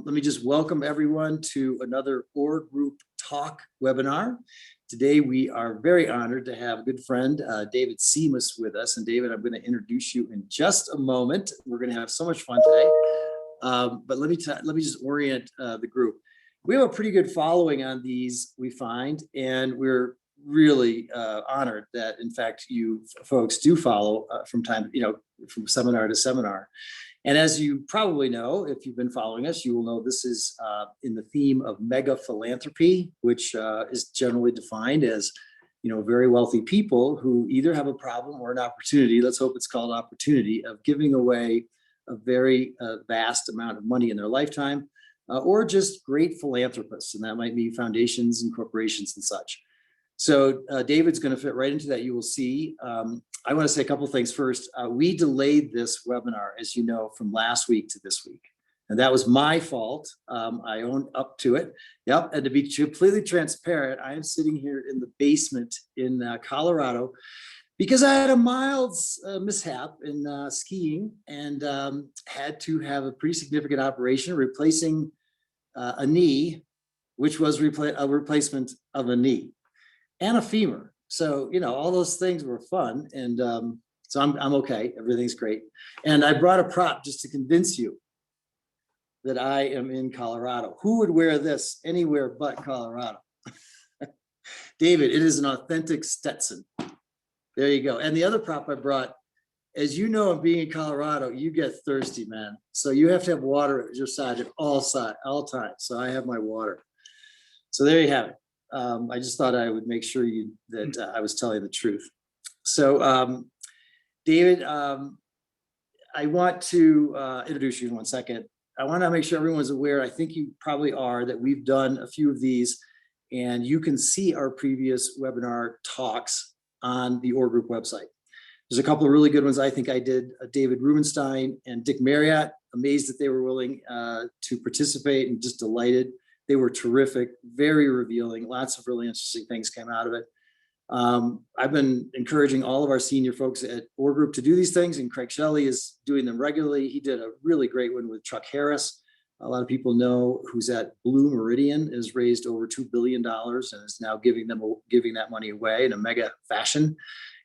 Let me just welcome everyone to another Orr Group Talk webinar. Today, we are very honored to have a good friend, David Simas, with us. And David, I'm going to introduce you in just a moment. We're going to have so much fun today. But let me just orient the group. We have a pretty good following on these, we find, and we're really honored that, in fact, you folks do follow from time, from seminar to seminar. And as you probably know, if you've been following us, you will know this is in the theme of mega philanthropy, which is generally defined as, very wealthy people who either have a problem or an opportunity. Let's hope it's called opportunity of giving away a very vast amount of money in their lifetime, or just great philanthropists, and that might be foundations and corporations and such. So David's going to fit right into that. You will see. I want to say a couple of things first. We delayed this webinar, as you know, from last week to this week. And that was my fault. I own up to it. Yep. And to be completely transparent, I am sitting here in the basement in Colorado because I had a mild mishap in skiing and had to have a pretty significant operation replacing a knee, which was a replacement of a knee and a femur. So, all those things were fun. And so I'm okay. Everything's great. And I brought a prop just to convince you that I am in Colorado. Who would wear this anywhere but Colorado? David, it is an authentic Stetson. There you go. And the other prop I brought, as you know, of being in Colorado, you get thirsty, man. So you have to have water at your side at all times. So I have my water. So there you have it. I just thought I would make sure that I was telling the truth. So, David, I want to introduce you in 1 second. I want to make sure everyone's aware, I think you probably are, that we've done a few of these, and you can see our previous webinar talks on the Orr Group website. There's a couple of really good ones. I think I did David Rubenstein and Dick Marriott. Amazed that they were willing to participate and just delighted. They were terrific, very revealing. Lots of really interesting things came out of it. I've been encouraging all of our senior folks at Orr Group to do these things, and Craig Shelley is doing them regularly. He did a really great one with Chuck Harris. A lot of people know who's at Blue Meridian, has raised over $2 billion and is now giving that money away in a mega fashion.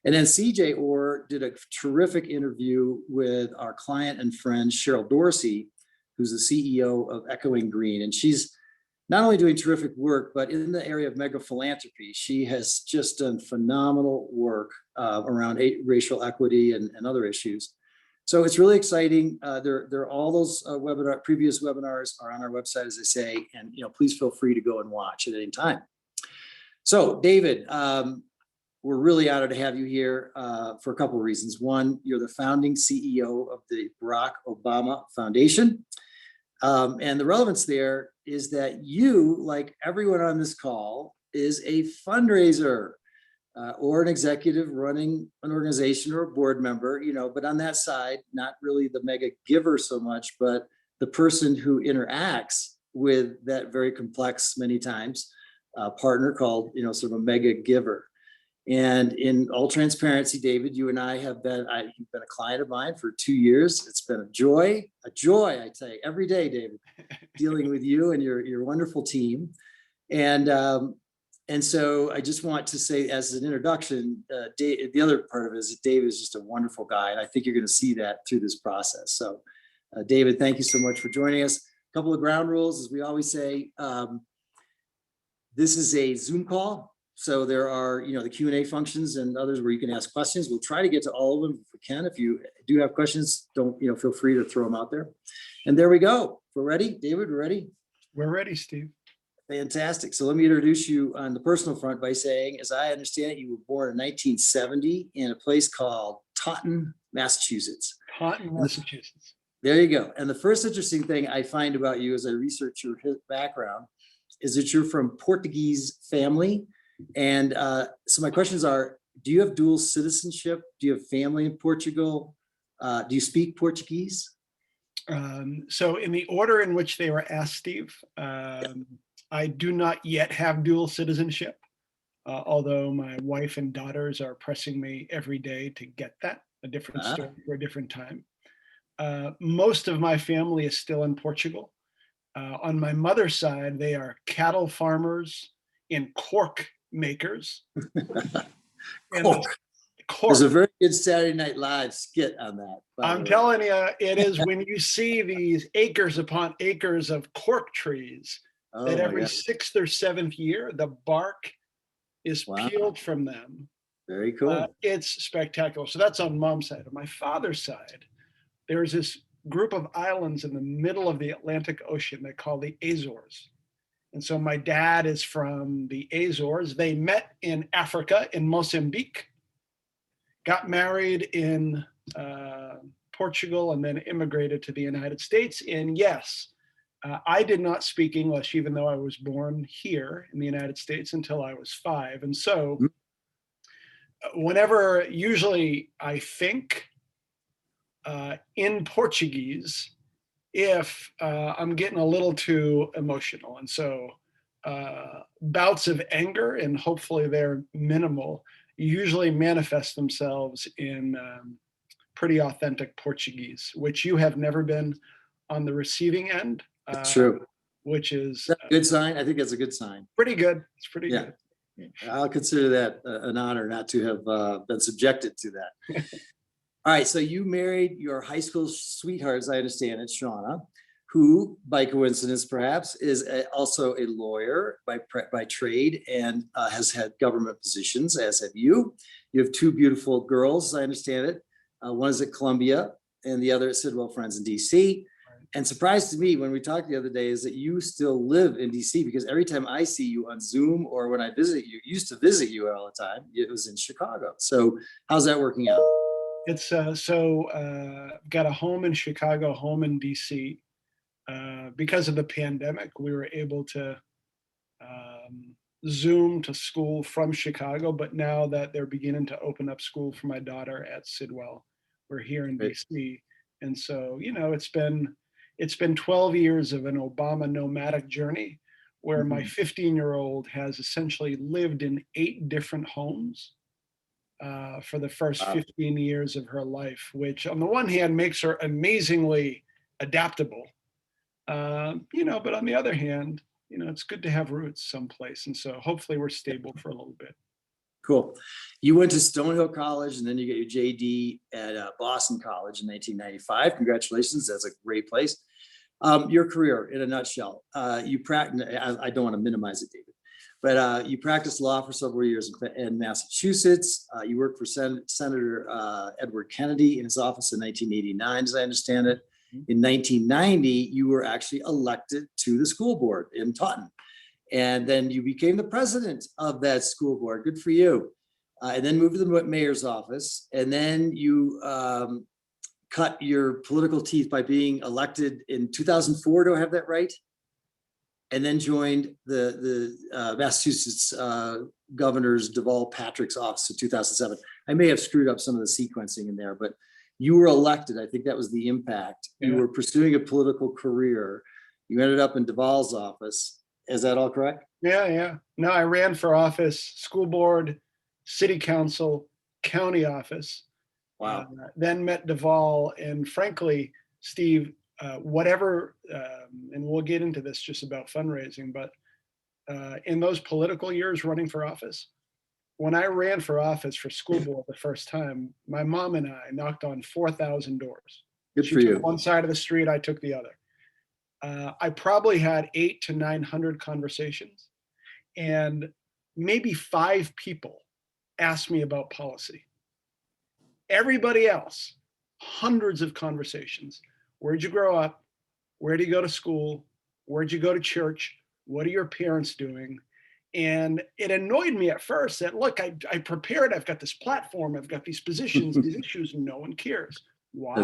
And then CJ Orr did a terrific interview with our client and friend, Cheryl Dorsey, who's the CEO of Echoing Green. And she's not only doing terrific work, but in the area of mega philanthropy, she has just done phenomenal work around racial equity and other issues. So it's really exciting. All those previous webinars are on our website, as I say, and please feel free to go and watch at any time. So David, we're really honored to have you here for a couple of reasons. One, you're the founding CEO of the Barack Obama Foundation. And the relevance there is that you, like everyone on this call, is a fundraiser or an executive running an organization or a board member, but on that side, not really the mega giver so much, but the person who interacts with that very complex, many times, partner called, sort of a mega giver. And in all transparency, David, you and I have been, you've been a client of mine for 2 years. It's been a joy, I tell you, every day, David, dealing with you and your wonderful team. And so I just want to say, as an introduction, the other part of it is that David is just a wonderful guy. And I think you're going to see that through this process. So David, thank you so much for joining us. A couple of ground rules, as we always say, this is a Zoom call. So there are, the Q&A functions and others where you can ask questions. We'll try to get to all of them if we can. If you do have questions, don't, feel free to throw them out there. And there we go. We're ready. David, we're ready? We're ready, Steve. Fantastic. So let me introduce you on the personal front by saying, as I understand it, you were born in 1970 in a place called Taunton, Massachusetts. Taunton, Massachusetts. There you go. And the first interesting thing I find about you as I research your background is that you're from Portuguese family. And so my questions are, do you have dual citizenship? Do you have family in Portugal? Do you speak Portuguese? So in the order in which they were asked, Steve, I do not yet have dual citizenship, although my wife and daughters are pressing me every day to get that, a different story for a different time. Most of my family is still in Portugal. On my mother's side, they are cattle farmers and cork makers. And the Cork. There's a cork, very good Saturday Night Live skit on that. by the I'm way. telling you, it is when you see these acres upon acres of cork trees Oh that my every God. 6th or 7th year, the bark is Wow. peeled from them. Very cool. It's spectacular. So that's on mom's side. On my father's side, there's this group of islands in the middle of the Atlantic Ocean they call the Azores. And so my dad is from the Azores. They met in Africa, in Mozambique, got married in Portugal, and then immigrated to the United States. And yes, I did not speak English, even though I was born here in the United States until I was 5. And so whenever usually I think in Portuguese, if I'm getting a little too emotional. And so bouts of anger, and hopefully they're minimal, usually manifest themselves in pretty authentic Portuguese, which you have never been on the receiving end, It's true. which is Is that a good sign? I think that's a good sign. pretty good. It's pretty Yeah. good. I'll consider that an honor not to have been subjected to that. All right, so you married your high school sweetheart, as I understand it, Shauna, who, by coincidence perhaps, is also a lawyer by trade and has had government positions, as have you. You have 2 beautiful girls, as I understand it. One is at Columbia and the other at Sidwell Friends in DC. And surprised to me when we talked the other day is that you still live in DC, because every time I see you on Zoom or when I visit you, used to visit you all the time, it was in Chicago. So how's that working out? It's got a home in Chicago, home in DC. Because of the pandemic, we were able to Zoom to school from Chicago, but now that they're beginning to open up school for my daughter at Sidwell, we're here in Great. DC. And so, it's been 12 years of an Obama nomadic journey where my 15-year-old has essentially lived in 8 different homes for the first 15 years of her life, which on the one hand makes her amazingly adaptable. But on the other hand, it's good to have roots someplace. And so hopefully we're stable for a little bit. Cool. You went to Stonehill College and then you got your JD at Boston College in 1995. Congratulations. That's a great place. Your career in a nutshell. You practice, I don't want to minimize it, David, but you practiced law for several years in Massachusetts. You worked for Senator Edward Kennedy in his office in 1989, as I understand it. In 1990, you were actually elected to the school board in Taunton. And then you became the president of that school board. Good for you. And then moved to the mayor's office. And then you cut your political teeth by being elected in 2004. Do I have that right? And then joined the Massachusetts Governor's Deval Patrick's office in 2007. I may have screwed up some of the sequencing in there, but you were elected. I think that was the impact. Yeah. You were pursuing a political career. You ended up in Deval's office. Is that all correct? Yeah. No, I ran for office, school board, city council, county office. Wow. Then met Deval, and frankly, Steve, whatever, and we'll get into this just about fundraising, but in those political years running for office, when I ran for office for school board the first time, my mom and I knocked on 4,000 doors. Good She for you. took one side of the street, I took the other. I probably had 800 to 900 conversations, and maybe 5 people asked me about policy. Everybody else, hundreds of conversations. Where'd you grow up? Where do you go to school? Where'd you go to church? What are your parents doing? And it annoyed me at first that, look, I prepared, I've got this platform, I've got these positions, these issues, and no one cares. Why?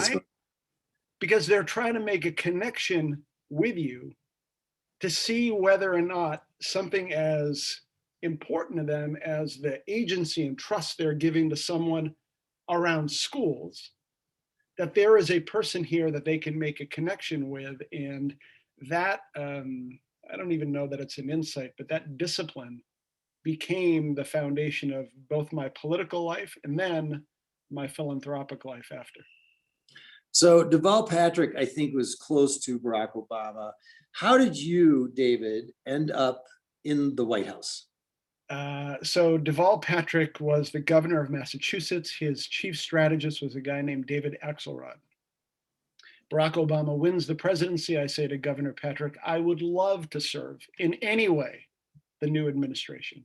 Because they're trying to make a connection with you to see whether or not something as important to them as the agency and trust they're giving to someone around schools, that there is a person here that they can make a connection with. And that, I don't even know that it's an insight, but that discipline became the foundation of both my political life and then my philanthropic life after. So Deval Patrick, I think, was close to Barack Obama. How did you, David, end up in the White House? So Deval Patrick was the governor of Massachusetts. His chief strategist was a guy named David Axelrod. Barack Obama wins the presidency. I say to Governor Patrick, I would love to serve in any way the new administration.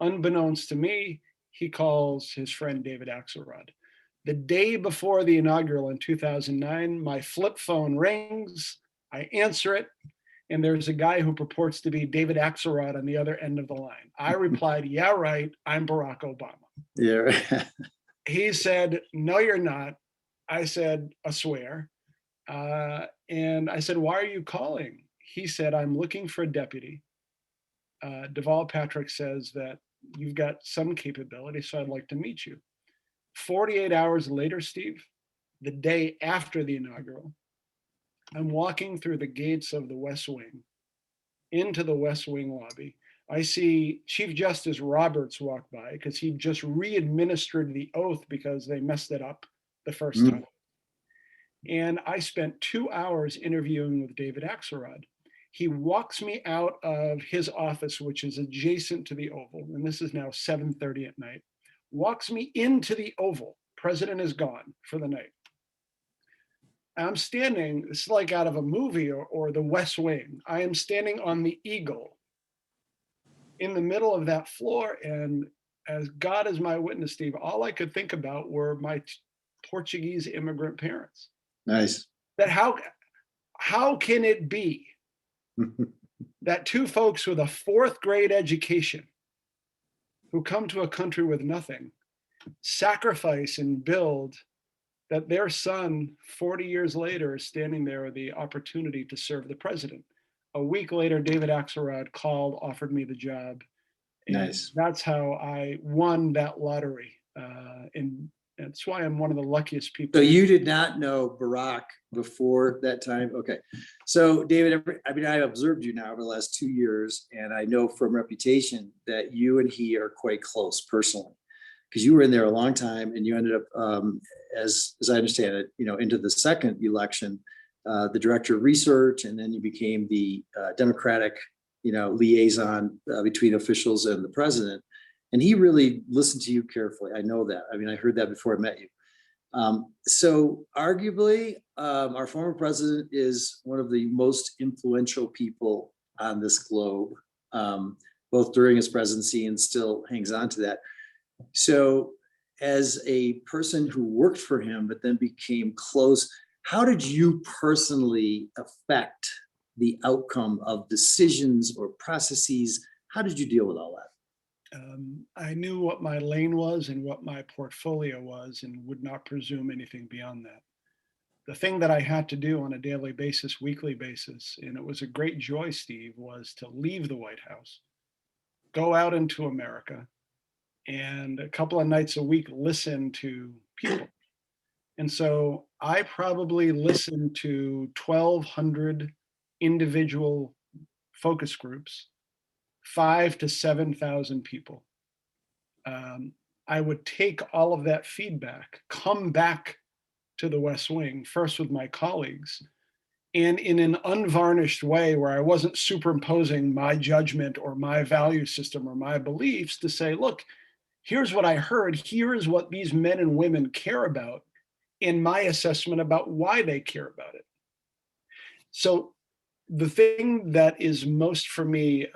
Unbeknownst to me, he calls his friend David Axelrod. The day before the inaugural in 2009, my flip phone rings. I answer it, and there's a guy who purports to be David Axelrod on the other end of the line. I replied, yeah, right, I'm Barack Obama. Yeah. He said, no, you're not. I said, I swear. And I said, why are you calling? He said, I'm looking for a deputy. Deval Patrick says that you've got some capability, so I'd like to meet you. 48 hours later, Steve, the day after the inaugural, I'm walking through the gates of the West Wing into the West Wing lobby. I see Chief Justice Roberts walk by because he just re-administered the oath because they messed it up the first time. And I spent 2 hours interviewing with David Axelrod. He walks me out of his office, which is adjacent to the Oval, and this is now 7:30 at night, walks me into the Oval. President is gone for the night. I'm standing, it's like out of a movie or the West Wing. I am standing on the Eagle in the middle of that floor, and as God is my witness, Steve, all I could think about were my Portuguese immigrant parents. Nice. That how can it be that two folks with a 4th grade education who come to a country with nothing sacrifice and build, that their son 40 years later is standing there with the opportunity to serve the president. A week later, David Axelrod called, offered me the job. And Nice. that's how I won that lottery. And that's why I'm one of the luckiest people. So you did not know Barack before that time? Okay. So David, I mean, I've observed you now over the last 2 years, and I know from reputation that you and he are quite close personally, because you were in there a long time and you ended up, as I understand it, into the second election, the director of research, and then you became the Democratic, liaison between officials and the president. And he really listened to you carefully. I know that. I mean, I heard that before I met you. So arguably, our former president is one of the most influential people on this globe, both during his presidency and still hangs on to that. So as a person who worked for him, but then became close, how did you personally affect the outcome of decisions or processes? How did you deal with all that? I knew what my lane was and what my portfolio was and would not presume anything beyond that. The thing that I had to do on a daily basis, weekly basis, and it was a great joy, Steve, was to leave the White House, go out into America, and a couple of nights a week listen to people. And so I probably listened to 1,200 individual focus groups, 5,000 to 7,000 people. I would take all of that feedback, come back to the West Wing, first with my colleagues, and in an unvarnished way where I wasn't superimposing my judgment or my value system or my beliefs, to say, look, here's what I heard, here is what these men and women care about in my assessment about why they care about it. So the thing that is most for me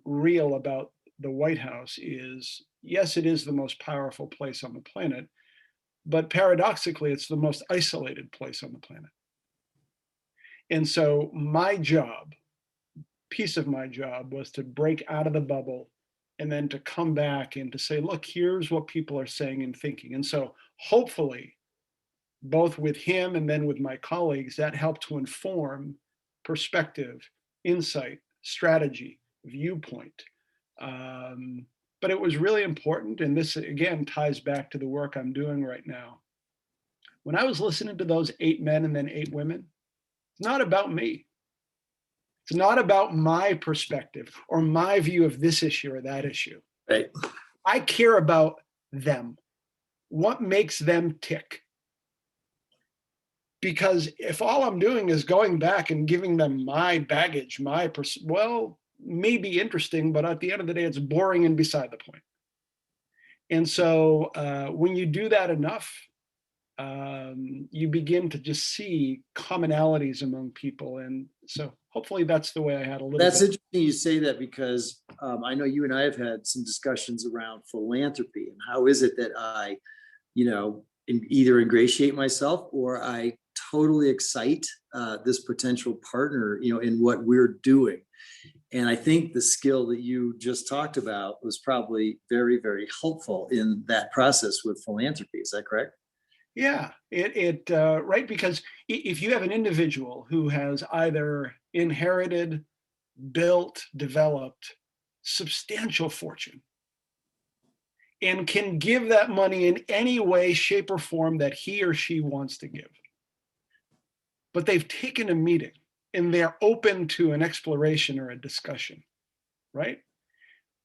real about the White House is, yes, it is the most powerful place on the planet, but paradoxically, it's the most isolated place on the planet. And so my job, piece of my job, was to break out of the bubble and then to come back and to say, look, here's what people are saying and thinking. And so hopefully, both with him and then with my colleagues, that helped to inform perspective, insight, strategy, viewpoint. But it was really important, and this again ties back to the work I'm doing right now. When I was listening to those 8 men and then 8 women, it's not about me. It's not about my perspective or my view of this issue or that issue. Right. I care about them. What makes them tick? Because if all I'm doing is going back and giving them my baggage, well, maybe interesting, but at the end of the day, it's boring and beside the point. And so when you do that enough, you begin to just see commonalities among people. And so hopefully that's the way I had a little That's bit. interesting you say that, because I know you and I have had some discussions around philanthropy and how is it that I, either ingratiate myself or I totally excite this potential partner, in what we're doing. And I think the skill that you just talked about was probably very, very helpful in that process with philanthropy. Is that correct? Yeah, right, because if you have an individual who has either inherited, built, developed substantial fortune and can give that money in any way, shape, or form that he or she wants to give, but they've taken a meeting and they're open to an exploration or a discussion, right?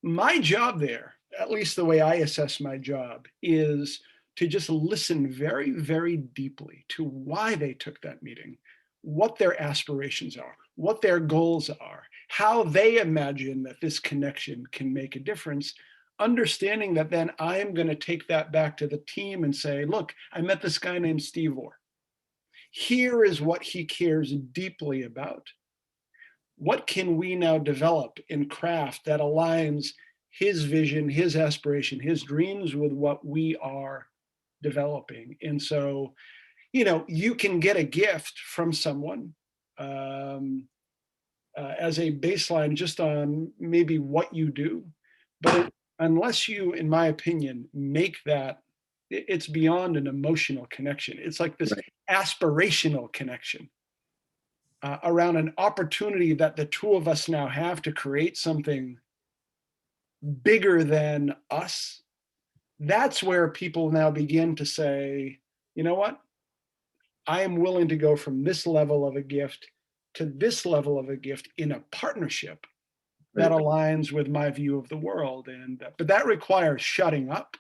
My job there, at least the way I assess my job, is to just listen very, very deeply to why they took that meeting, what their aspirations are, what their goals are, how they imagine that this connection can make a difference, understanding that then I'm going to take that back to the team and say, look, I met this guy named Steve Orr. Here is what he cares deeply about. What can we now develop and craft that aligns his vision, his aspiration, his dreams with what we are developing? And so, you can get a gift from someone as a baseline just on maybe what you do, but unless you, in my opinion, make that, it's beyond an emotional connection. It's like this Right. aspirational connection around an opportunity that the two of us now have to create something bigger than us. That's where people now begin to say, you know what? I am willing to go from this level of a gift to this level of a gift in a partnership that Right. aligns with my view of the world. And but that requires shutting up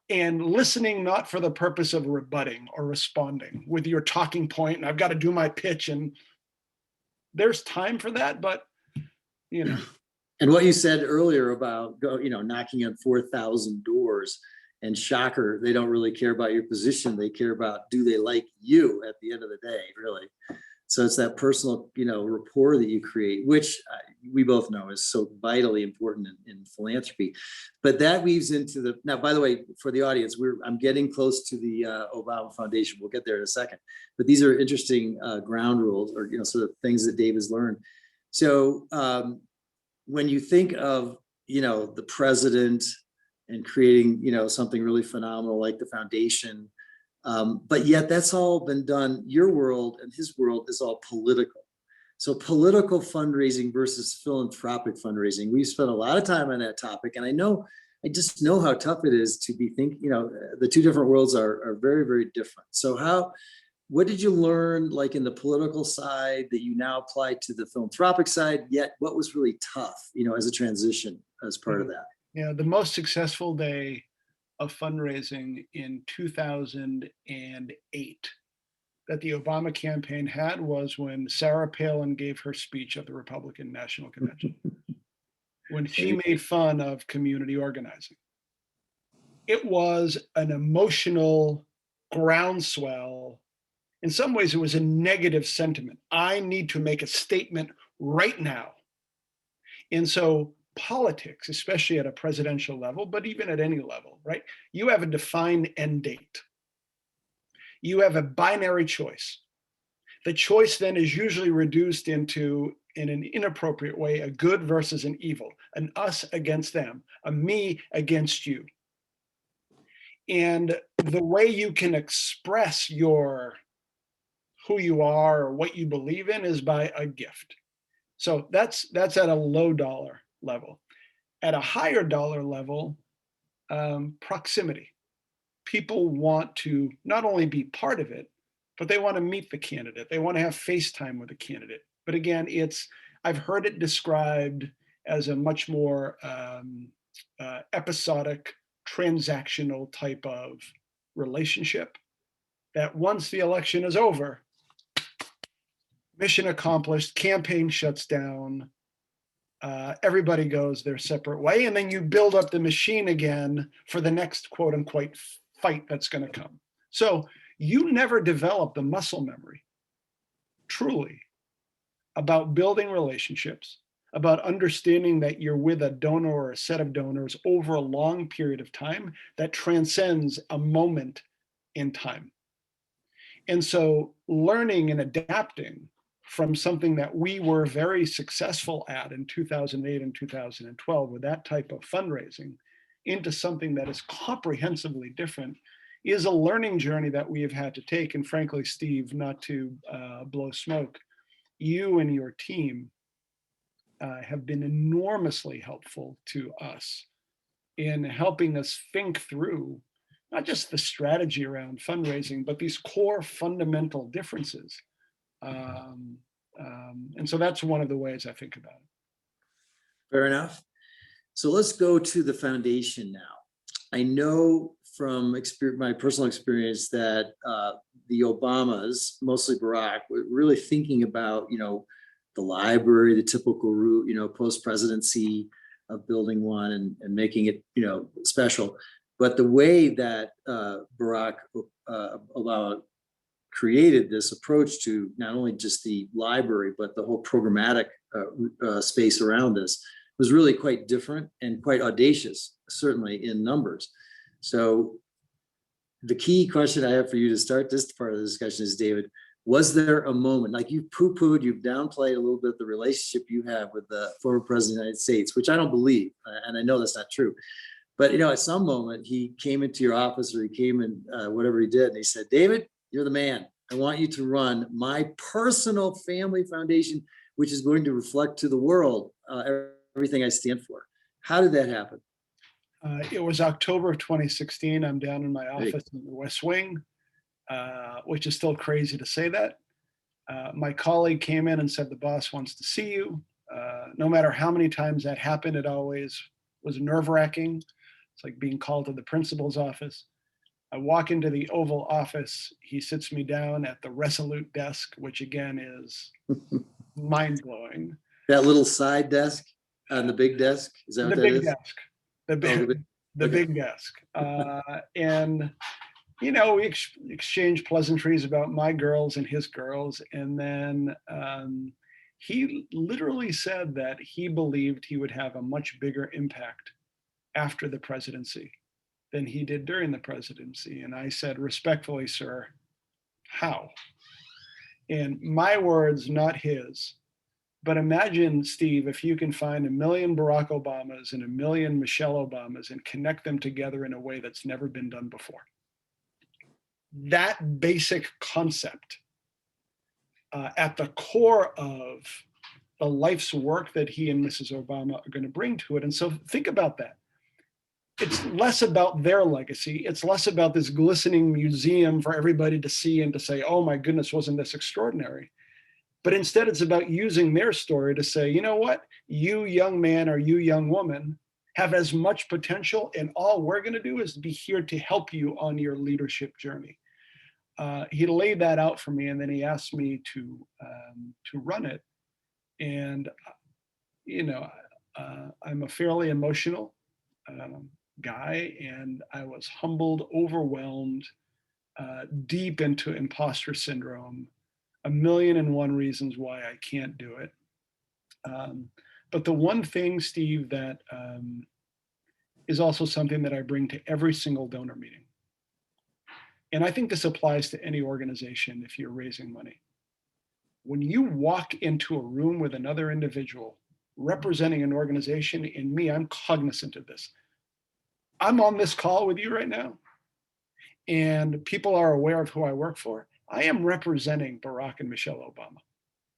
and listening, not for the purpose of rebutting or responding with your talking point. And I've got to do my pitch, and there's time for that, but you know. And what you said earlier about knocking on 4,000 doors, and shocker, they don't really care about your position. They care about, do they like you at the end of the day, really? So it's that personal, rapport that you create, which we both know is so vitally important in philanthropy. But that weaves into now, by the way, for the audience, I'm getting close to the Obama Foundation. We'll get there in a second. But these are interesting ground rules, or, sort of things that Dave has learned. So when you think of, the president and creating, something really phenomenal like the foundation, but yet that's all been done. Your world and his world is all political. So political fundraising versus philanthropic fundraising. We've spent a lot of time on that topic. And I just know how tough it is to be thinking, the two different worlds are very, very different. So what did you learn, like in the political side, that you now apply to the philanthropic side, yet what was really tough, as a transition as part of that? Yeah, the most successful day of fundraising in 2008 that the Obama campaign had was when Sarah Palin gave her speech at the Republican National Convention, when she made fun of community organizing. It was an emotional groundswell. In some ways, it was a negative sentiment. I need to make a statement right now. And so politics, especially at a presidential level, but even at any level, right? You have a defined end date. You have a binary choice. The choice then is usually reduced into, in an inappropriate way, a good versus an evil, an us against them, a me against you. And the way you can express who you are or what you believe in is by a gift. So that's at a low dollar level. At a higher dollar level, proximity. People want to not only be part of it, but they want to meet the candidate. They want to have FaceTime with the candidate. But again, I've heard it described as a much more episodic, transactional type of relationship that once the election is over, mission accomplished, campaign shuts down, everybody goes their separate way, and then you build up the machine again for the next quote unquote fight that's going to come. So you never develop the muscle memory, truly, about building relationships, about understanding that you're with a donor or a set of donors over a long period of time that transcends a moment in time. And so learning and adapting from something that we were very successful at in 2008 and 2012 with that type of fundraising into something that is comprehensively different is a learning journey that we have had to take. And frankly, Steve, not to blow smoke, you and your team have been enormously helpful to us in helping us think through not just the strategy around fundraising, but these core fundamental differences. And so that's one of the ways I think about it. Fair enough. So let's go to the foundation now. I know from my personal experience that the Obamas, mostly Barack, were really thinking about, the library, the typical route, post-presidency of building one and making it, special. But the way that Barack Obama created this approach to not only just the library, but the whole programmatic space around this was really quite different and quite audacious, certainly in numbers. So the key question I have for you to start this part of the discussion is, David, was there a moment, like you've poo-pooed, you've downplayed a little bit the relationship you have with the former president of the United States, which I don't believe, and I know that's not true. But, at some moment he came into your office or he came in, whatever he did, and he said, David, you're the man. I want you to run my personal family foundation, which is going to reflect to the world everything I stand for. How did that happen? It was October of 2016. I'm down in my office in the West Wing, which is still crazy to say that. My colleague came in and said, the boss wants to see you. No matter how many times that happened, it always was nerve-wracking. It's like being called to the principal's office. I walk into the Oval Office. He sits me down at the Resolute desk, which again is mind-blowing. That little side desk on the big desk? Is that what that is? Desk. The big desk. And, we exchanged pleasantries about my girls and his girls. And then he literally said that he believed he would have a much bigger impact after the presidency than he did during the presidency. And I said, respectfully, sir, how? And my words, not his. But imagine, Steve, if you can find 1 million Barack Obamas and 1 million Michelle Obamas and connect them together in a way that's never been done before. That basic concept at the core of the life's work that he and Mrs. Obama are going to bring to it. And so think about that. It's less about their legacy. It's less about this glistening museum for everybody to see and to say, oh my goodness, wasn't this extraordinary? But instead, it's about using their story to say, you know what, you young man or you young woman have as much potential, and all we're going to do is be here to help you on your leadership journey. He laid that out for me, and then he asked me to run it. And I'm a fairly emotional guy, and I was humbled, overwhelmed, deep into imposter syndrome. 1,000,001 reasons why I can't do it. But the one thing, Steve, that is also something that I bring to every single donor meeting, and I think this applies to any organization if you're raising money. When you walk into a room with another individual representing an organization, in me, I'm cognizant of this. I'm on this call with you right now, and people are aware of who I work for. I am representing Barack and Michelle Obama.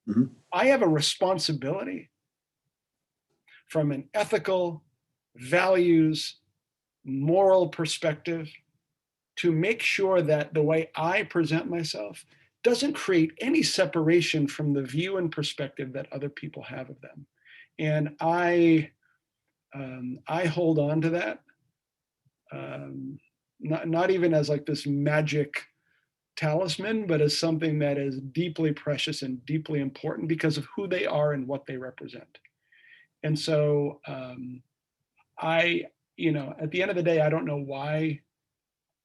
Mm-hmm. I have a responsibility from an ethical, values, moral perspective to make sure that the way I present myself doesn't create any separation from the view and perspective that other people have of them. And I hold on to that, not even as like this magic talisman, but as something that is deeply precious and deeply important because of who they are and what they represent. And so at the end of the day, I don't know why,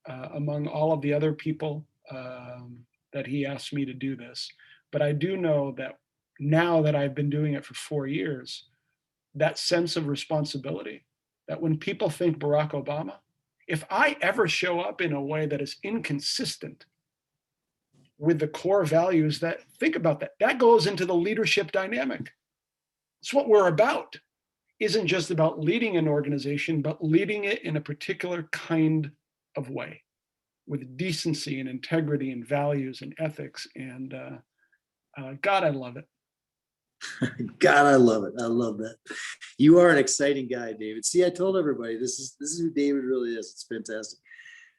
among all of the other people that he asked me to do this, but I do know that now that I've been doing it for 4 years, that sense of responsibility, that when people think Barack Obama, if I ever show up in a way that is inconsistent with the core values that, think about that, that goes into the leadership dynamic. It's what we're about. Isn't just about leading an organization, but leading it in a particular kind of way with decency and integrity and values and ethics. And God, I love it. God, I love it. I love that. You are an exciting guy, David. See, I told everybody this is who David really is. It's fantastic.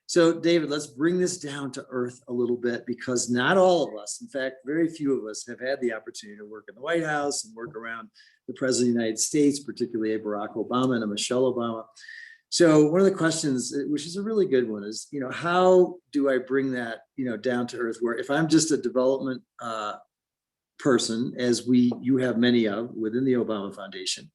So, David, let's bring this down to earth a little bit, because not all of us, in fact, very few of us have had the opportunity to work in the White House and work around the President of the United States, particularly a Barack Obama and a Michelle Obama. So one of the questions, which is a really good one, is, how do I bring that, down to earth, where if I'm just a development person, as you have many of within the Obama Foundation,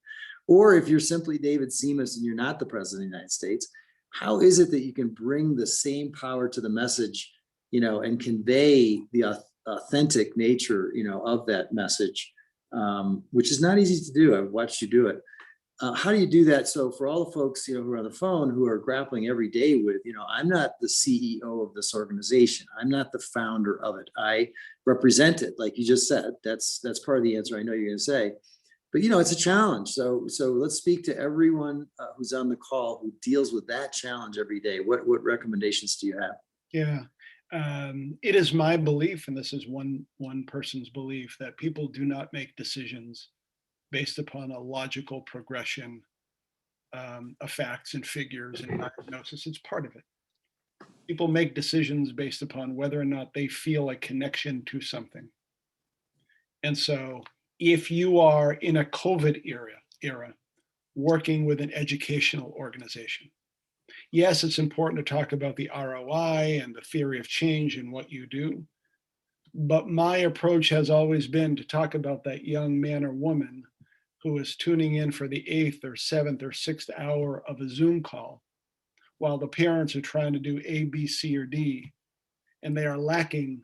or if you're simply David Simas and you're not the President of the United States, how is it that you can bring the same power to the message, and convey the authentic nature, of that message, which is not easy to do. I've watched you do it. How do you do that? So for all the folks, who are on the phone, who are grappling every day with, I'm not the CEO of this organization. I'm not the founder of it. I represent it, like you just said. That's part of the answer I know you're going to say. But it's a challenge. So let's speak to everyone who's on the call who deals with that challenge every day. What recommendations do you have? Yeah, it is my belief, and this is one person's belief, that people do not make decisions based upon a logical progression of facts and figures and diagnosis. It's part of it. People make decisions based upon whether or not they feel a connection to something. And so if you are in a COVID era working with an educational organization, yes, it's important to talk about the ROI and the theory of change and what you do. But my approach has always been to talk about that young man or woman who is tuning in for the 8th or 7th or 6th hour of a Zoom call while the parents are trying to do A, B, C, or D, and they are lacking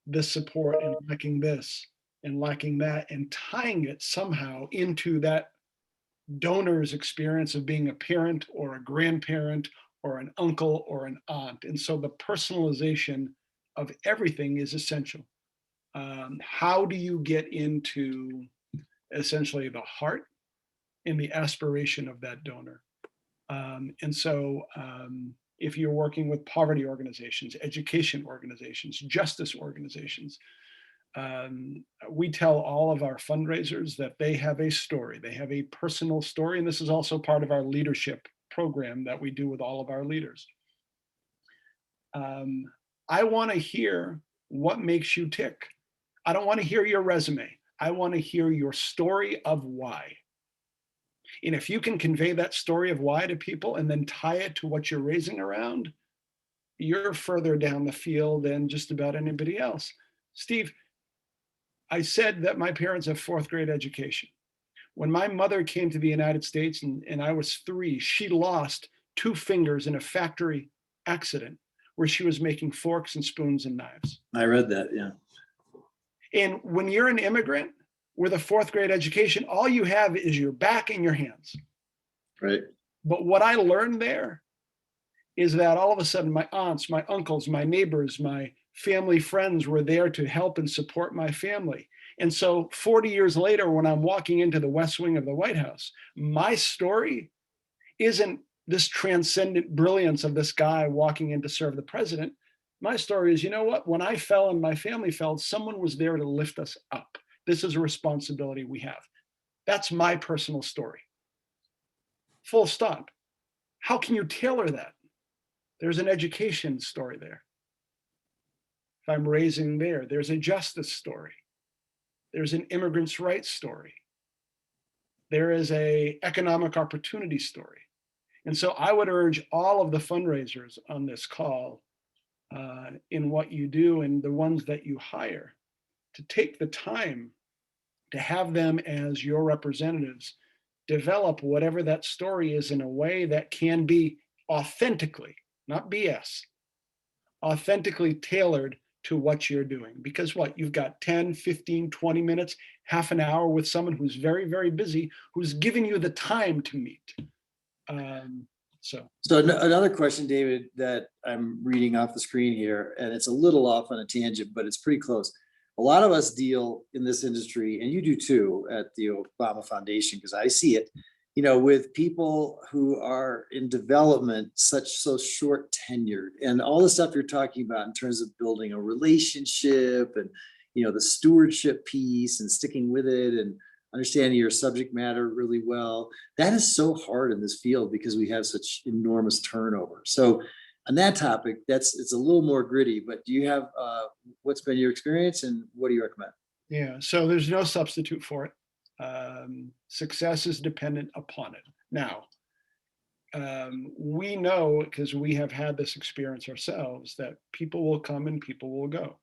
this support and lacking this and lacking that, and tying it somehow into that donor's experience of being a parent or a grandparent or an uncle or an aunt. And so the personalization of everything is essential. How do you get into essentially the heart and the aspiration of that donor? And so if you're working with poverty organizations, education organizations, justice organizations, we tell all of our fundraisers that they have a story, they have a personal story. And this is also part of our leadership program that we do with all of our leaders. I want to hear what makes you tick. I don't want to hear your resume. I want to hear your story of why. And if you can convey that story of why to people and then tie it to what you're raising around, you're further down the field than just about anybody else. Steve, I said that my parents have 4th grade education. When my mother came to the United States and I was 3, she lost 2 fingers in a factory accident where she was making forks and spoons and knives. I read that, yeah. And when you're an immigrant with a 4th grade education, all you have is your back and your hands. Right. But what I learned there is that all of a sudden my aunts, my uncles, my neighbors, my family friends were there to help and support my family. And so 40 years later, when I'm walking into the West Wing of the White House, my story isn't this transcendent brilliance of this guy walking in to serve the president. My story is, you know what? When I fell and my family fell, someone was there to lift us up. This is a responsibility we have. That's my personal story. Full stop. How can you tailor that? There's an education story there. If I'm raising there, there's a justice story. There's an immigrants' rights story. There is an economic opportunity story. And so I would urge all of the fundraisers on this call in what you do and the ones that you hire, to take the time to have them as your representatives develop whatever that story is in a way that can be authentically, not BS, authentically tailored to what you're doing. Because what, you've got 10, 15, 20 minutes, half an hour with someone who's very, very busy, who's giving you the time to meet. Another question, David, that I'm reading off the screen here, and it's a little off on a tangent, but it's pretty close. A lot of us deal in this industry, and you do too at the Obama Foundation, because I see it, with people who are in development, so short tenured, and all the stuff you're talking about in terms of building a relationship and, the stewardship piece and sticking with it and understanding your subject matter really well. That is so hard in this field because we have such enormous turnover. So on that topic, it's a little more gritty, but do you have, what's been your experience and what do you recommend? Yeah, so there's no substitute for it. Success is dependent upon it. Now, we know, because we have had this experience ourselves, that people will come and people will go.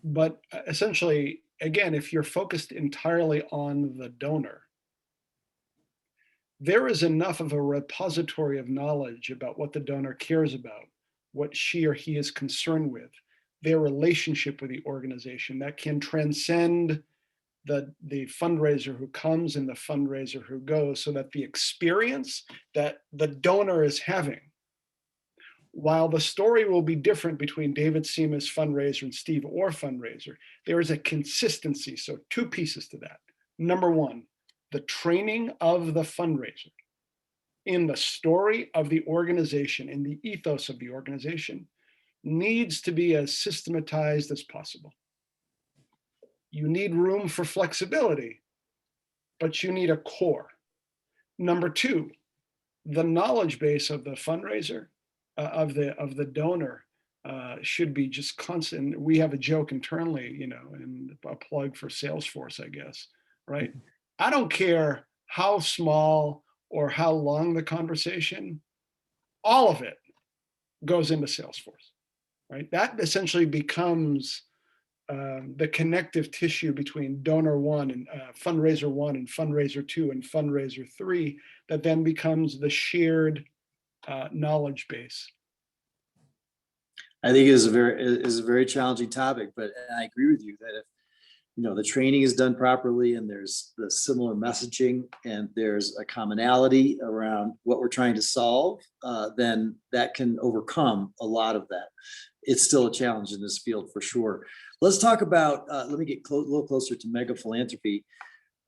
But essentially, again, if you're focused entirely on the donor, there is enough of a repository of knowledge about what the donor cares about, what she or he is concerned with, their relationship with the organization, that can transcend the fundraiser who comes and the fundraiser who goes, so that the experience that the donor is having, while the story will be different between David Simas fundraiser and Steve Orr fundraiser, there is a consistency. So 2 pieces to that. Number 1, the training of the fundraiser in the story of the organization, in the ethos of the organization, needs to be as systematized as possible. You need room for flexibility, but you need a core. Number 2, the knowledge base of the fundraiser, of the donor, should be just constant. We have a joke internally, and a plug for Salesforce, I guess, right? I don't care how small or how long the conversation, all of it goes into Salesforce, right? That essentially becomes the connective tissue between donor 1 and fundraiser 1 and fundraiser 2 and fundraiser 3, that then becomes the shared knowledge base. I think it is a very challenging topic, but I agree with you that if the training is done properly and there's the similar messaging and there's a commonality around what we're trying to solve, then that can overcome a lot of that. It's still a challenge in this field for sure. Let's talk about, let me get a little closer to mega philanthropy.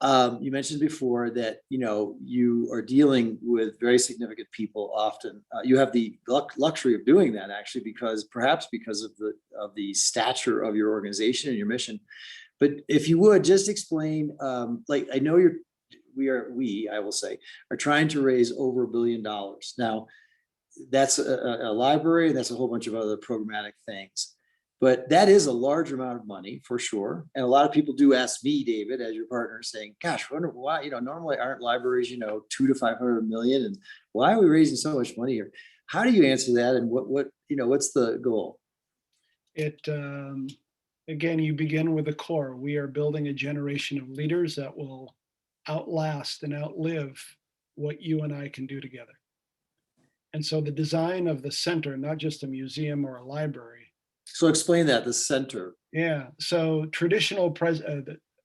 You mentioned before that, you are dealing with very significant people often. You have the luxury of doing that actually, perhaps because of the stature of your organization and your mission. But if you would just explain, I know I will say, are trying to raise over $1 billion. Now, that's a library, and that's a whole bunch of other programmatic things. But that is a large amount of money for sure. And a lot of people do ask me, David, as your partner, saying, gosh, I wonder why, normally aren't libraries, 200 to 500 million. And why are we raising so much money here? How do you answer that? And what's the goal? Again, you begin with the core. We are building a generation of leaders that will outlast and outlive what you and I can do together. And so the design of the center, not just a museum or a library. So explain that, the center. Yeah. So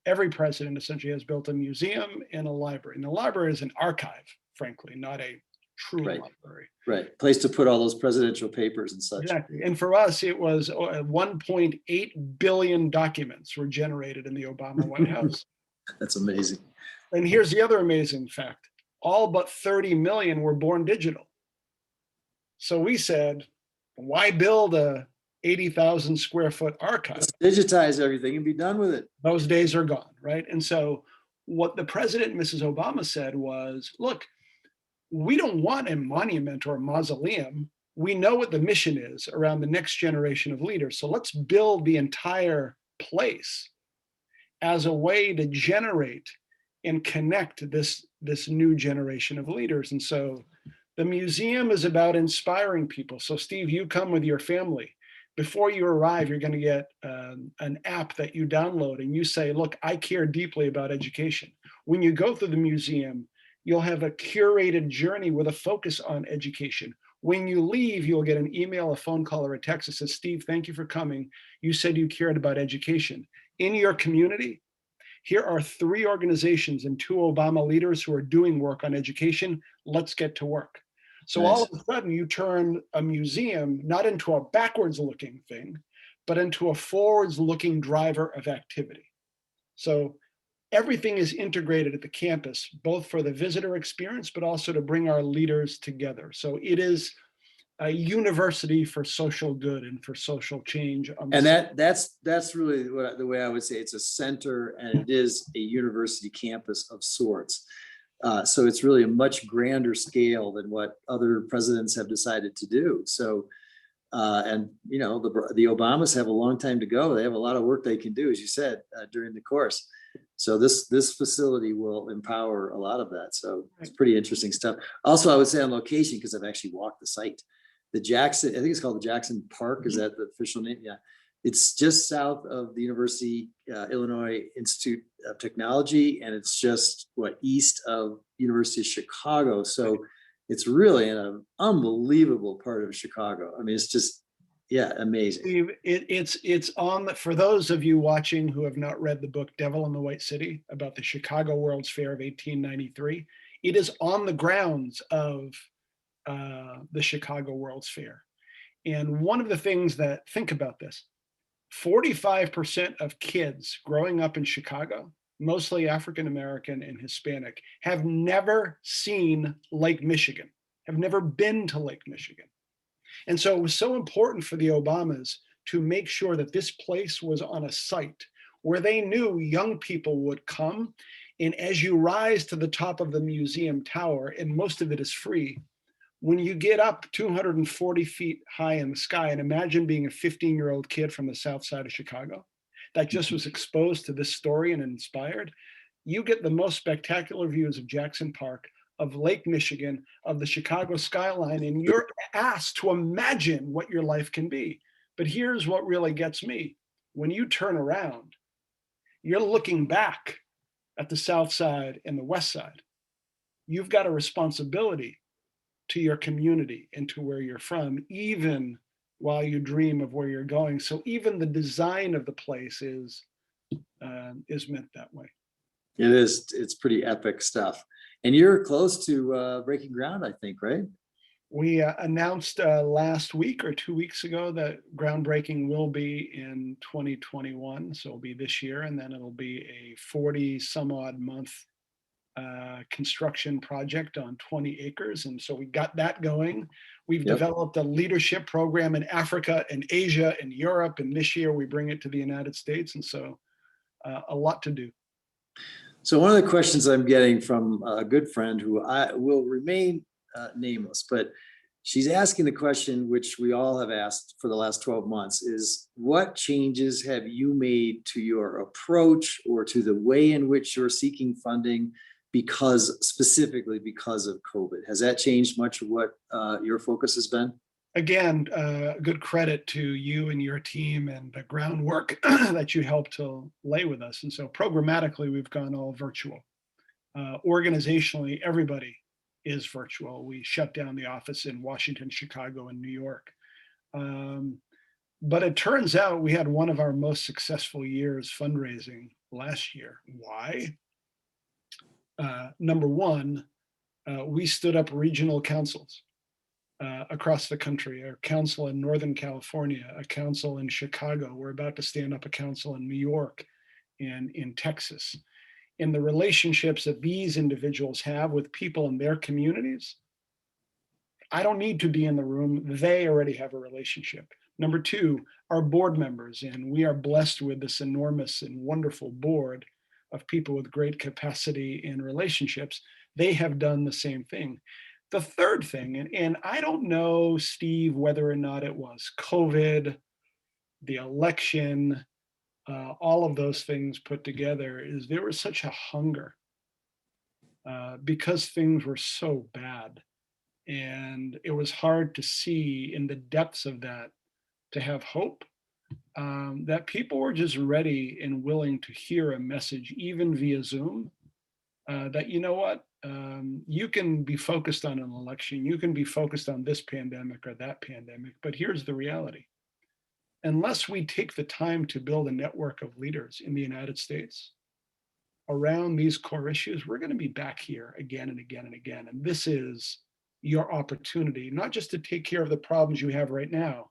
every president essentially has built a museum and a library. And the library is an archive, frankly, not a true library. Right. Place to put all those presidential papers and such. Exactly. And for us, it was 1.8 billion documents were generated in the Obama White House. That's amazing. And here's the other amazing fact. All but 30 million were born digital. So we said, why build a 80,000 square foot archive? Let's digitize everything and be done with it. Those days are gone, right? And so what the president and Mrs. Obama said was, look, we don't want a monument or a mausoleum. We know what the mission is around the next generation of leaders. So let's build the entire place as a way to generate and connect this new generation of leaders. And so the museum is about inspiring people. So Steve, you come with your family. Before you arrive, you're going to get an app that you download and you say, look, I care deeply about education. When you go through the museum, you'll have a curated journey with a focus on education. When you leave, you'll get an email, a phone call, or a text that says, Steve, thank you for coming. You said you cared about education. In your community, here are 3 organizations and 2 Obama leaders who are doing work on education. Let's get to work. So all Nice. of a sudden, you turn a museum not into a backwards looking thing, but into a forwards looking driver of activity. So everything is integrated at the campus, both for the visitor experience, but also to bring our leaders together. So it is a university for social good and for social change. And that's really the way I would say it's a center, and it is a university campus of sorts. So it's really a much grander scale than what other presidents have decided to do. So, and you know, the Obamas have a long time to go. They have a lot of work they can do, as you said, during the course. So this facility will empower a lot of that. So it's pretty interesting stuff. Also, I would say on location, because I've actually walked the site. The Jackson, I think it's called the Jackson Park. Is that the official name? Yeah. It's just south of the University Illinois Institute of Technology, and it's just east of University of Chicago. So it's really in an unbelievable part of Chicago. I mean, it's just, yeah, amazing. Steve, it's on the, for those of you watching who have not read the book Devil in the White City about the Chicago World's Fair of 1893, it is on the grounds of the Chicago World's Fair. And one of the things that, think about this, 45% of kids growing up in Chicago, mostly African-American and Hispanic, have never seen Lake Michigan, have never been to Lake Michigan. And so it was so important for the Obamas to make sure that this place was on a site where they knew young people would come. And as you rise to the top of the museum tower, and most of it is free, when you get up 240 feet high in the sky, and imagine being a 15-year-old kid from the south side of Chicago that just was exposed to this story and inspired, you get the most spectacular views of Jackson Park, of Lake Michigan, of the Chicago skyline, and you're asked to imagine what your life can be. But here's what really gets me. When you turn around, you're looking back at the south side and the west side. You've got a responsibility to your community and to where you're from, even while you dream of where you're going. So even the design of the place is meant that way. It is. It's pretty epic stuff. And you're close to breaking ground, I think, right? We announced last week or 2 weeks ago that groundbreaking will be in 2021. So it'll be this year, and then it'll be a 40 some odd month construction project on 20 acres. And so we got that going. We've developed a leadership program in Africa and Asia and Europe. And this year we bring it to the United States. And so a lot to do. So one of the questions I'm getting from a good friend who I will remain nameless, but she's asking the question, which we all have asked for the last 12 months, is what changes have you made to your approach or to the way in which you're seeking funding specifically because of COVID? Has that changed much of what your focus has been? Again, good credit to you and your team and the groundwork that you helped to lay with us. And so programmatically, we've gone all virtual. Organizationally, everybody is virtual. We shut down the office in Washington, Chicago, and New York. But it turns out we had one of our most successful years fundraising last year. Why? Number one, we stood up regional councils across the country, a council in Northern California, a council in Chicago. We're about to stand up a council in New York and in Texas. In the relationships that these individuals have with people in their communities, I don't need to be in the room. They already have a relationship. Number two, our board members, and we are blessed with this enormous and wonderful board of people with great capacity and relationships. They have done the same thing. The third thing, and I don't know, Steve, whether or not it was COVID, the election, all of those things put together, is there was such a hunger because things were so bad. And it was hard to see in the depths of that to have hope, that people were just ready and willing to hear a message, even via Zoom, that, you know what, you can be focused on an election, you can be focused on this pandemic or that pandemic, but here's the reality. Unless we take the time to build a network of leaders in the United States around these core issues, we're going to be back here again and again and again. And this is your opportunity, not just to take care of the problems you have right now,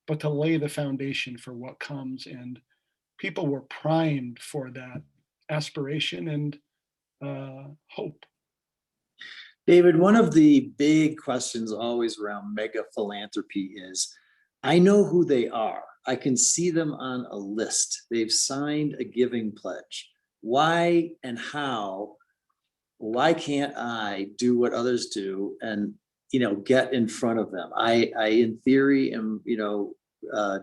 but to lay the foundation for what comes. And people were primed for that aspiration and hope. David, one of the big questions always around mega philanthropy is, I know who they are. I can see them on a list. They've signed a giving pledge. Why and how? Why can't I do what others do and, get in front of them? I in theory am,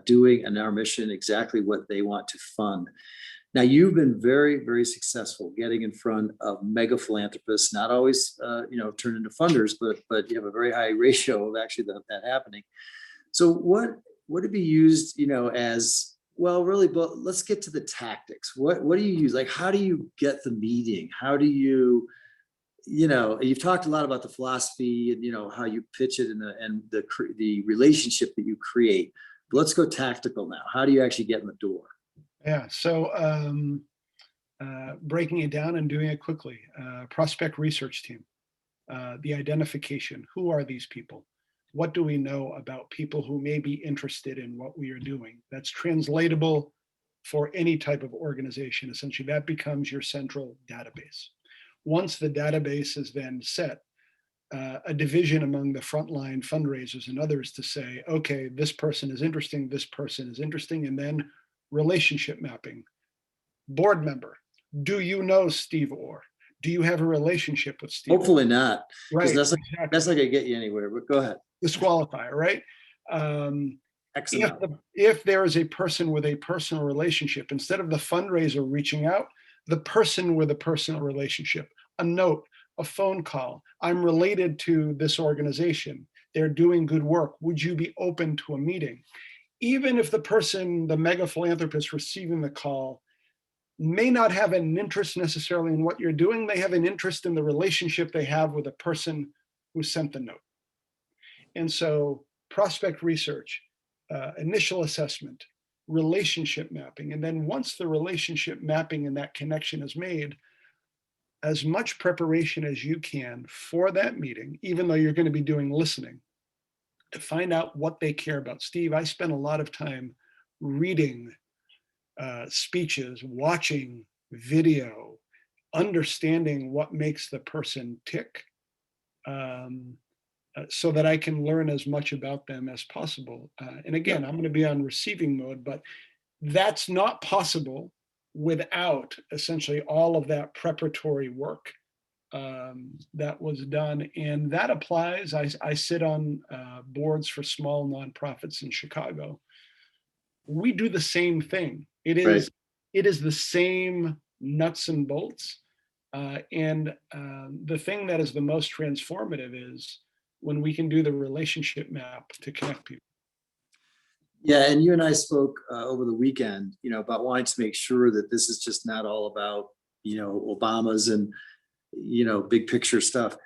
doing in our mission exactly what they want to fund. Now, you've been very, very successful getting in front of mega philanthropists, not always, turn into funders, but you have a very high ratio of actually that happening. So what would it be used, as, well, really, but let's get to the tactics. What do you use? Like, how do you get the meeting? How do you, you've talked a lot about the philosophy and, how you pitch it and the relationship that you create. But let's go tactical now. How do you actually get in the door? Yeah, so breaking it down and doing it quickly. Prospect research team, the identification. Who are these people? What do we know about people who may be interested in what we are doing? That's translatable for any type of organization. Essentially, that becomes your central database. Once the database is then set, a division among the frontline fundraisers and others to say, okay, this person is interesting, this person is interesting, and then relationship mapping. Board member, do you know Steve Orr? Do you have a relationship with Steve? Hopefully not, because Right, that's exactly. not gonna get you anywhere, but go ahead. Disqualifier, right? If there is a person with a personal relationship, instead of the fundraiser reaching out, the person with a personal relationship, a note, a phone call, I'm related to this organization, they're doing good work, would you be open to a meeting? Even if the person, the mega philanthropist receiving the call, may not have an interest necessarily in what you're doing, they have an interest in the relationship they have with the person who sent the note. And so prospect research, initial assessment, relationship mapping, and then once the relationship mapping and that connection is made, as much preparation as you can for that meeting, even though you're going to be doing listening, to find out what they care about. Steve, I spent a lot of time reading speeches, watching video, understanding what makes the person tick, so that I can learn as much about them as possible. And again, I'm going to be on receiving mode, but that's not possible without essentially all of that preparatory work that was done. And that applies. I sit on boards for small nonprofits in Chicago. We do the same thing. It is the same nuts and bolts. And the thing that is the most transformative is when we can do the relationship map to connect people. Yeah, and you and I spoke over the weekend, about wanting to make sure that this is just not all about, Obama's and, big picture stuff.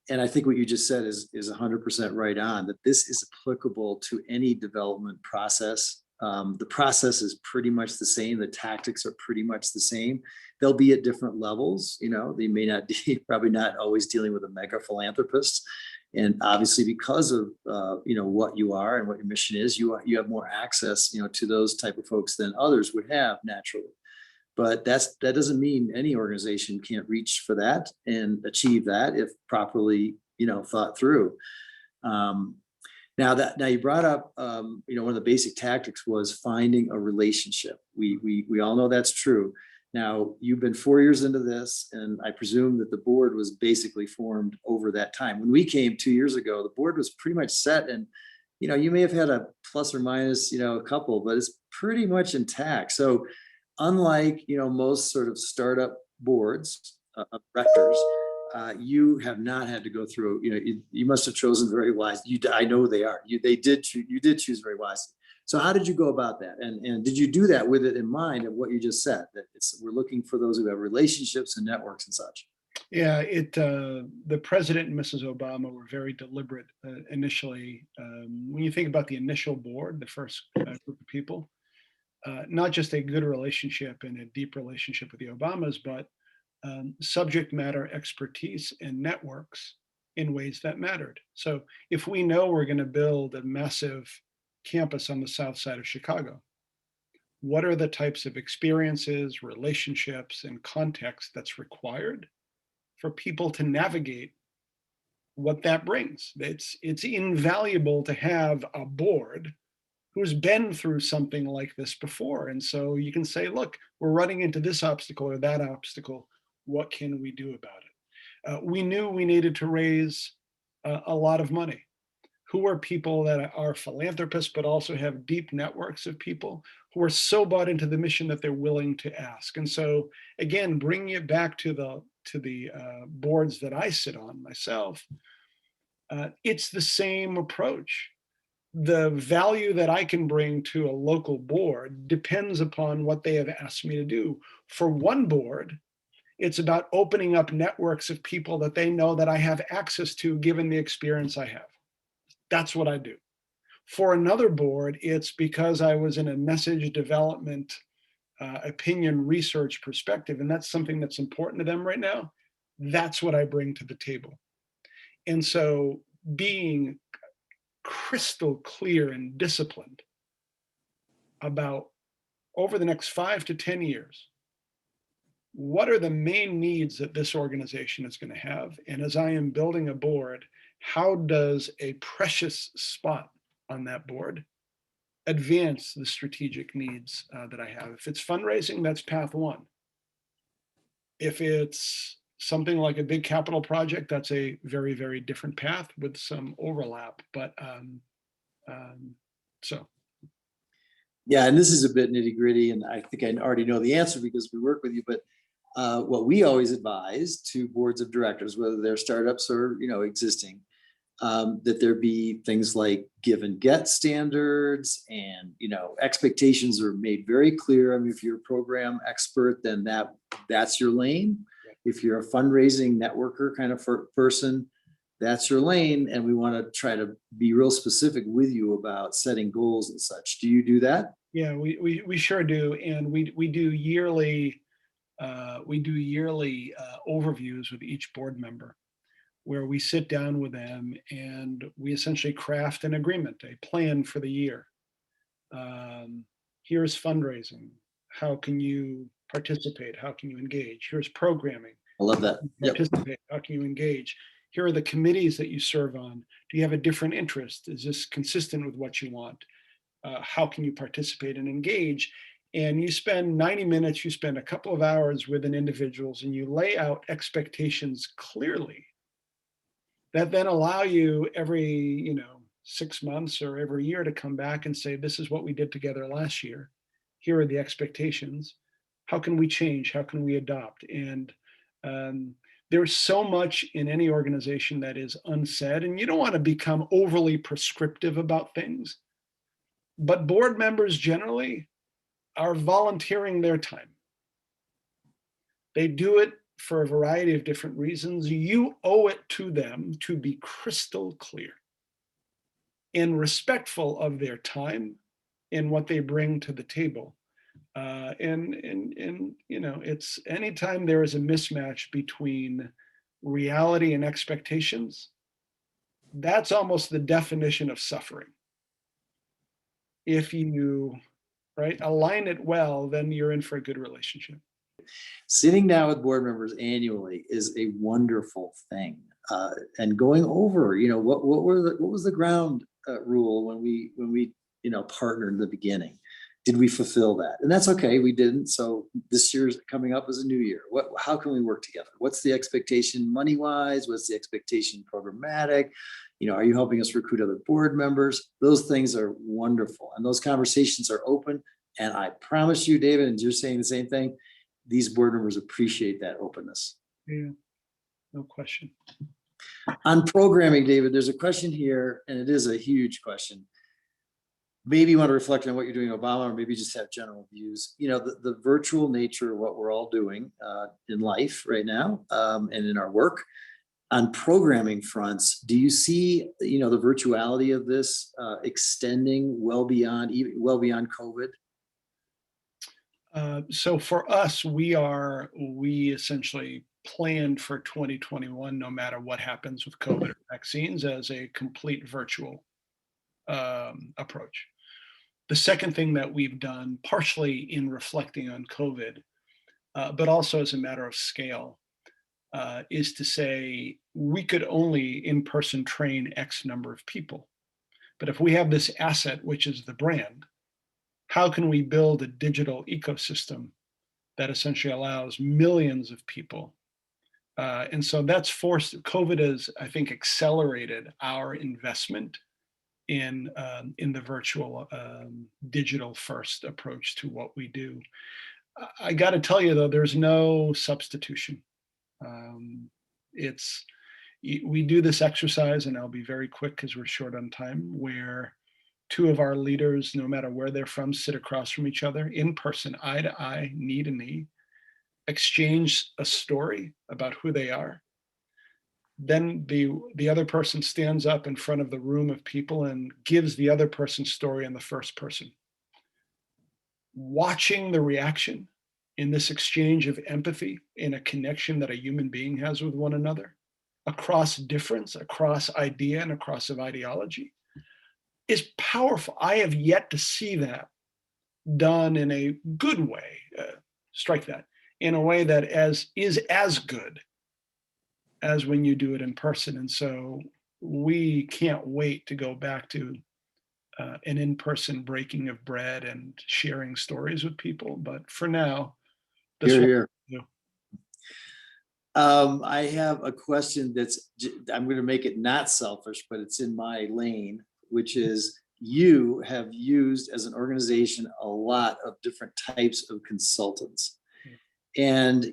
And I think what you just said is 100% right on, that this is applicable to any development process. The process is pretty much the same. The tactics are pretty much the same. They'll be at different levels. They may not be, probably not always dealing with a mega philanthropist. And obviously, because of what you are and what your mission is, you have more access, to those type of folks than others would have naturally. But that doesn't mean any organization can't reach for that and achieve that if properly, thought through. Now you brought up, one of the basic tactics was finding a relationship. We all know that's true. Now, you've been 4 years into this, and I presume that the board was basically formed over that time. When we came 2 years ago, the board was pretty much set, and you may have had a plus or minus, a couple, but it's pretty much intact. So unlike most sort of startup boards of directors, you have not had to go through. You must have chosen very wisely. I know they are. You did choose very wisely. So how did you go about that? And did you do that with it in mind of what you just said, that we're looking for those who have relationships and networks and such? Yeah, the president and Mrs. Obama were very deliberate initially. When you think about the initial board, the first group of people, not just a good relationship and a deep relationship with the Obamas, but subject matter expertise and networks in ways that mattered. So if we know we're going to build a massive campus on the south side of Chicago, what are the types of experiences, relationships, and context that's required for people to navigate what that brings? It's invaluable to have a board who's been through something like this before. And so you can say, look, we're running into this obstacle or that obstacle. What can we do about it? We knew we needed to raise a lot of money. Who are people that are philanthropists, but also have deep networks of people who are so bought into the mission that they're willing to ask? And so, again, bringing it back to the boards that I sit on myself, it's the same approach. The value that I can bring to a local board depends upon what they have asked me to do. For one board, it's about opening up networks of people that they know that I have access to, given the experience I have. That's what I do. For another board, it's because I was in a message development, opinion research perspective, and that's something that's important to them right now. That's what I bring to the table. And so being crystal clear and disciplined about, over the next 5 to 10 years, what are the main needs that this organization is going to have? And as I am building a board, how does a precious spot on that board advance the strategic needs that I have? If it's fundraising, that's path one. If it's something like a big capital project, that's a very, very different path with some overlap. But so. Yeah, and this is a bit nitty gritty, and I think I already know the answer because we work with you, but what we always advise to boards of directors, whether they're startups or existing, that there be things like give and get standards, and expectations are made very clear. I mean, if you're a program expert, then that's your lane. If you're a fundraising networker kind of person, that's your lane. And we want to try to be real specific with you about setting goals and such. Do you do that? Yeah, we sure do, and we do yearly overviews with each board member, where we sit down with them and we essentially craft an agreement, a plan for the year. Here's fundraising. How can you participate? How can you engage? Here's programming. I love that. Participate. How can you engage? Here are the committees that you serve on. Do you have a different interest? Is this consistent with what you want? How can you participate and engage? And you spend 90 minutes, you spend a couple of hours with an individuals, and you lay out expectations clearly that then allow you every 6 months or every year to come back and say, this is what we did together last year. Here are the expectations. How can we change? How can we adopt? And there's so much in any organization that is unsaid, and you don't want to become overly prescriptive about things. But board members generally are volunteering their time. They do it for a variety of different reasons. You owe it to them to be crystal clear and respectful of their time and what they bring to the table. It's anytime there is a mismatch between reality and expectations, that's almost the definition of suffering. If you align it well, then you're in for a good relationship. Sitting down with board members annually is a wonderful thing, and going over, what was the ground rule when we partnered in the beginning. Did we fulfill that? And that's okay, we didn't. So this year's coming up as a new year. How can we work together? What's the expectation money wise? What's the expectation programmatic? Are you helping us recruit other board members? Those things are wonderful, and those conversations are open. And I promise you, David, and you're saying the same thing, these board members appreciate that openness. Yeah, no question. On programming, David, there's a question here, and it is a huge question. maybe you want to reflect on what you're doing in Obama, or maybe just have general views. The virtual nature of what we're all doing in life right now, and in our work. On programming fronts, do you see, the virtuality of this extending well beyond COVID? So for us, we essentially planned for 2021, no matter what happens with COVID vaccines, as a complete virtual approach. The second thing that we've done, partially in reflecting on COVID, but also as a matter of scale, is to say we could only in person train X number of people. But if we have this asset, which is the brand, how can we build a digital ecosystem that essentially allows millions of people? And so that's COVID has, I think, accelerated our investment in the virtual digital first approach to what we do. I got to tell you, though, there's no substitution. We do this exercise, and I'll be very quick because we're short on time, where two of our leaders, no matter where they're from, sit across from each other in person, eye to eye, knee to knee, exchange a story about who they are. Then the other person stands up in front of the room of people and gives the other person's story in the first person. Watching the reaction in this exchange of empathy, in a connection that a human being has with one another, across difference, across idea, and across of ideology, is powerful. I have yet to see that done in a good way, strike that, in a way that is as good as when you do it in person. And so we can't wait to go back to an in-person breaking of bread and sharing stories with people. But for now, this Here. will do. I have a question I'm going to make it not selfish, but it's in my lane, which is, you have used as an organization a lot of different types of consultants. And,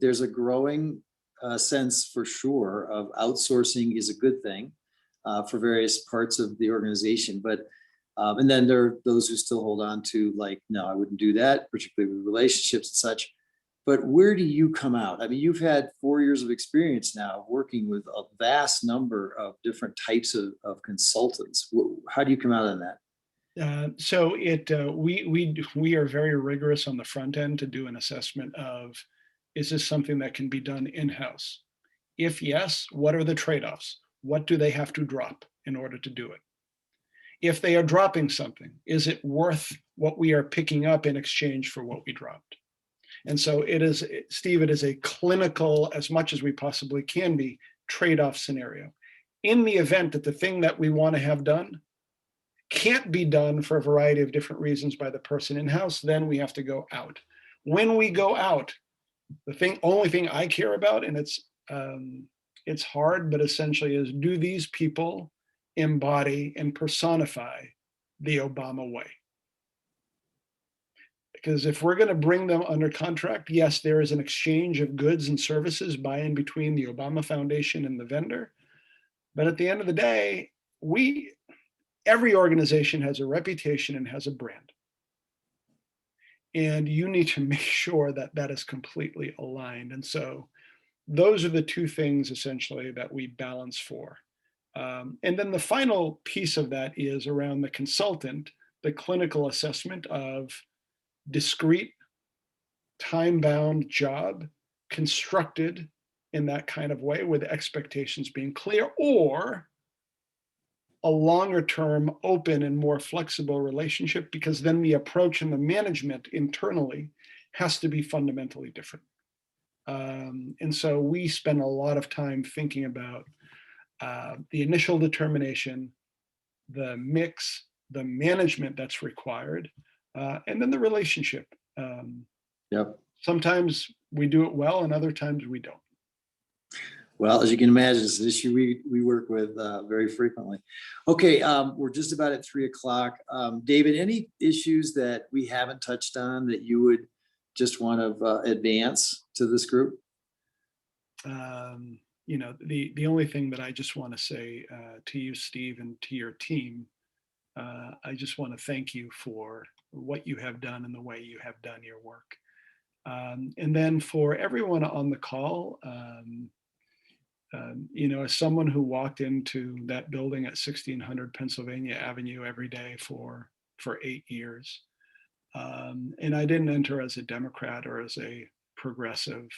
there's a growing sense for sure of outsourcing is a good thing for various parts of the organization. But, and then there are those who still hold on to, like, no, I wouldn't do that, particularly with relationships and such. But where do you come out? I mean, you've had 4 years of experience now working with a vast number of different types of consultants. How do you come out on that? So we are very rigorous on the front end to do an assessment of, is this something that can be done in-house? If yes, what are the trade-offs? What do they have to drop in order to do it? If they are dropping something, is it worth what we are picking up in exchange for what we dropped? And so it is, Steve, it is a clinical, as much as we possibly can be, trade-off scenario. In the event that the thing that we want to have done can't be done for a variety of different reasons by the person in-house, then we have to go out. When we go out, only thing I care about, and it's hard, but essentially is, do these people embody and personify the Obama way? Because if we're going to bring them under contract, yes, there is an exchange of goods and services by and between the Obama Foundation and the vendor. But at the end of the day, every organization has a reputation and has a brand. And you need to make sure that that is completely aligned. And so those are the two things essentially that we balance for. And then the final piece of that is around the consultant, the clinical assessment of discrete, time-bound job constructed in that kind of way, with expectations being clear, or a longer term, open and more flexible relationship, because then the approach and the management internally has to be fundamentally different. And so we spend a lot of time thinking about the initial determination, the mix, the management that's required, and then the relationship. Yep. Sometimes we do it well, and other times we don't. Well, as you can imagine, it's an issue we work with very frequently. Okay, we're just about at 3:00. David, any issues that we haven't touched on that you would just want to advance to this group? The only thing that I just want to say to you, Steve, and to your team, I just want to thank you for what you have done and the way you have done your work. And then for everyone on the call, as someone who walked into that building at 1600 Pennsylvania Avenue every day for 8 years, and I didn't enter as a Democrat or as a progressive,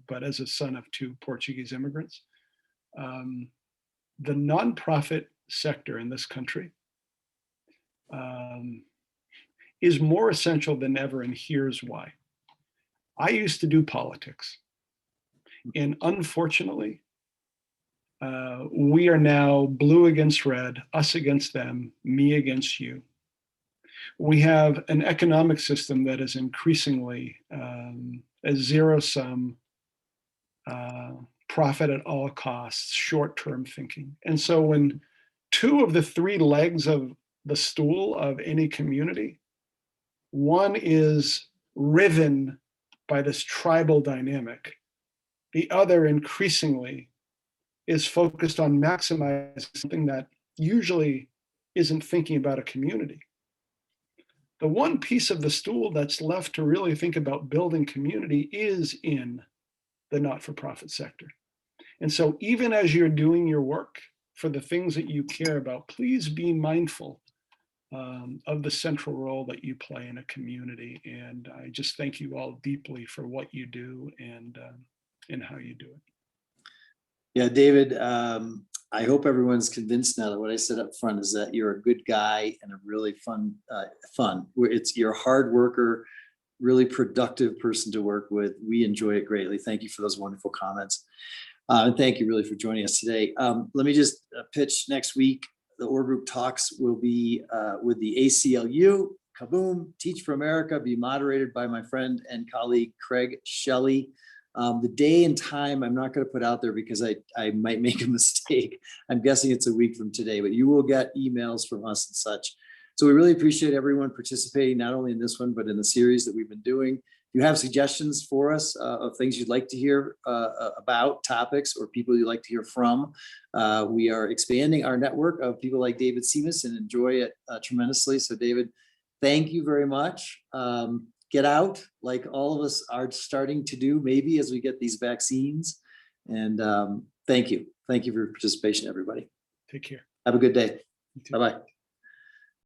but as a son of 2 Portuguese immigrants. The nonprofit sector in this country is more essential than ever, and here's why. I used to do politics, and unfortunately, we are now blue against red, us against them, me against you. We have an economic system that is increasingly a zero-sum, profit at all costs, short-term thinking. And so when 2 of the 3 legs of the stool of any community, one is riven by this tribal dynamic, the other increasingly is focused on maximizing something that usually isn't thinking about a community. The one piece of the stool that's left to really think about building community is in the not-for-profit sector. And so even as you're doing your work for the things that you care about, please be mindful of the central role that you play in a community. And I just thank you all deeply for what you do and how you do it. Yeah, David, I hope everyone's convinced now that what I said up front is that you're a good guy and a really fun. You're a hard worker, really productive person to work with. We enjoy it greatly. Thank you for those wonderful comments. And thank you really for joining us today. Let me just pitch next week. The Orr Group Talks will be with the ACLU, Kaboom, Teach for America, be moderated by my friend and colleague, Craig Shelley. The day and time I'm not going to put out there because I might make a mistake. I'm guessing it's a week from today, but you will get emails from us and such. So we really appreciate everyone participating, not only in this one, but in the series that we've been doing. If you have suggestions for us of things you'd like to hear about, topics, or people you'd like to hear from, we are expanding our network of people like David Simas and enjoy it tremendously. So David, thank you very much. Get out like all of us are starting to do, maybe as we get these vaccines. And thank you. Thank you for your participation, everybody. Take care. Have a good day. Bye-bye.